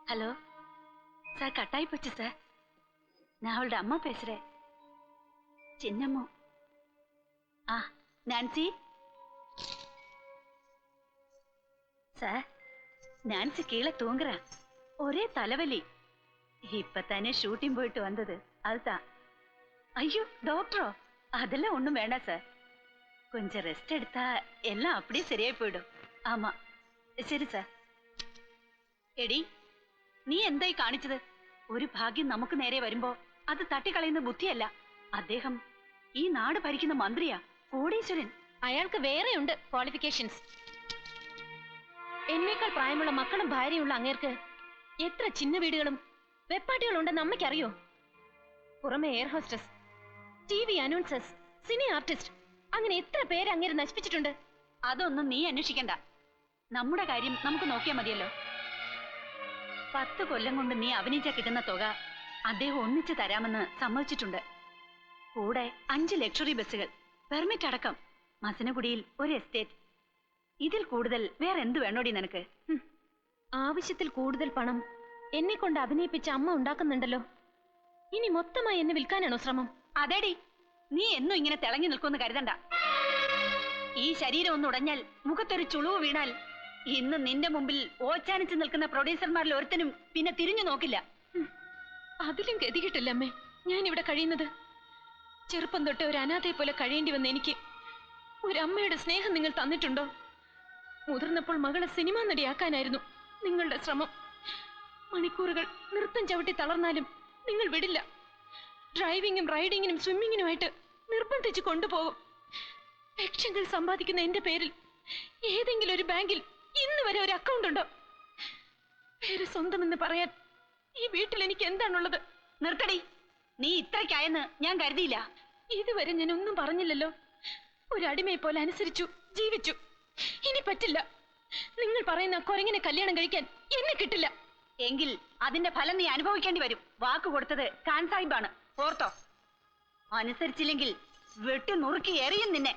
Hello sir, கட்டாயி போச்சு sir. நான் அவளோட அம்மா பேசுறேன். சின்னம்மோ. நான்சி சார், நான்சி கீழே தூங்குறேன். ஒரே தலைவலி. இப்பதானே ஷூட்டிங் போயிட்டு வந்தது, அதுதான். ஐயோ டாக்டரோ, அதெல்லாம் ஒண்ணும் வேண்டாம் சார். கொஞ்சம் ரெஸ்ட் எடுத்தா எல்லாம் அப்படியே சரியாയി போயிடும். ആമാ ശരി സാർ. എടി, നീ എന്തായി കാണിച്ചത്? ഒരു ഭാഗ്യം നമുക്ക് നേരെ വരുമ്പോ അത് തട്ടിക്കളയുന്ന ബുദ്ധിയല്ല. അദ്ദേഹം ഈ നാട് ഭരിക്കുന്ന മന്ത്രിയാ, കോടീശ്വരൻ. അയാൾക്ക് വേറെയുണ്ട് ക്വാളിഫിക്കേഷൻസ്. എന്നേക്കാൾ പ്രായമുള്ള മക്കളും ഭാര്യയുള്ള അങ്ങേർക്ക് എത്ര ചിന്ന വീടുകളും വെപ്പാട്ടികളും ഉണ്ടെന്ന് അമ്മയ്ക്കറിയോ? പുറമെ air hostess, TV announcers, cine artist, അങ്ങനെ എത്ര പേര് അങ്ങേര് നശിപ്പിച്ചിട്ടുണ്ട്. അതൊന്നും നീ അന്വേഷിക്കണ്ട. നമ്മുടെ കാര്യം നമുക്ക് നോക്കിയാൽ മതിയല്ലോ. 10 കൊല്ലം കൊണ്ട് നീ അഭിനയിച്ച കിട്ടുന്ന തുക അദ്ദേഹം ഒന്നിച്ചു തരാമെന്ന് സമ്മതിച്ചിട്ടുണ്ട്. കൂടെ 5 ലക്ഷറി ബസ്സുകൾ, പെർമിറ്റ് അടക്കം, മസനഗുഡിയിൽ ഒരു എസ്റ്റേറ്റ്. ഇതിൽ കൂടുതൽ വേറെ എന്ത് വേണോടി നിനക്ക്? ആവശ്യത്തിൽ കൂടുതൽ പണം എന്നെ കൊണ്ട് അഭിനയിപ്പിച്ച അമ്മ ഉണ്ടാക്കുന്നുണ്ടല്ലോ. ഇനി മൊത്തമായി എന്നെ വിൽക്കാനാണോ ശ്രമം? അതേടി, നീ എന്നും ഇങ്ങനെ തിളങ്ങി നിൽക്കുമെന്ന് കരുതണ്ട. ഈ ശരീരം ഒന്ന് ഉടഞ്ഞാൽ, മുഖത്തൊരു ചുളിവ് വീണാൽ, ഇന്ന് നിന്റെ മുമ്പിൽ ഓച്ചാനിച്ച് നിൽക്കുന്ന പ്രൊഡ്യൂസർമാരിൽ ഒരുത്തനും പിന്നെ തിരിഞ്ഞു നോക്കില്ല. അതിലും ഗതികിട്ടില്ല അമ്മേ ഞാൻ ഇവിടെ കഴിയുന്നത്. ചെറുപ്പം തൊട്ട് ഒരു അനാഥയെ പോലെ കഴിയേണ്ടി വന്ന എനിക്ക് ഒരു അമ്മയുടെ സ്നേഹം നിങ്ങൾ തന്നിട്ടുണ്ടോ? മുതിർന്നപ്പോൾ മകളെ സിനിമാ നടിയാക്കാനായിരുന്നു നിങ്ങളുടെ ശ്രമം. മണിക്കൂറുകൾ നൃത്തം ചവിട്ടി തളർന്നാലും നിങ്ങൾ വിടില്ല. ഡ്രൈവിംഗും റൈഡിങ്ങിനും സ്വിമ്മിങ്ങിനുമായിട്ട് നിർബന്ധിച്ച് കൊണ്ടുപോകും. ലക്ഷങ്ങൾ സമ്പാദിക്കുന്ന എന്റെ പേരിൽ ഏതെങ്കിലും ഒരു ബാങ്കിൽ ഇന്ന് വരെ ഒരു അക്കൗണ്ട് ഉണ്ടോ? പേര് സ്വന്തമെന്ന് പറയാൻ ഈ വീട്ടിൽ എനിക്ക് എന്താണുള്ളത്? നിർത്തടി, നീ ഇത്രയ്ക്കായെന്ന് ഞാൻ കരുതിയില്ല. ഇതുവരെ ഞാൻ ഒന്നും പറഞ്ഞില്ലല്ലോ. ഒരു അടിമയെ പോലെ അനുസരിച്ചു, ജീവിച്ചു. ഇനി പറ്റില്ല. നിങ്ങൾ പറയുന്ന കൊരങ്ങനെ കല്യാണം കഴിക്കാൻ എന്നെ കിട്ടില്ല. എങ്കിൽ അതിന്റെ ഫലം നീ അനുഭവിക്കേണ്ടി വരും. വാക്ക് കൊടുത്തത് ഖാൻ സാഹിബാണ്, ഓർത്തോ? അനുസരിച്ചില്ലെങ്കിൽ വെട്ടി നുറുക്കി എറിയും നിന്നെ.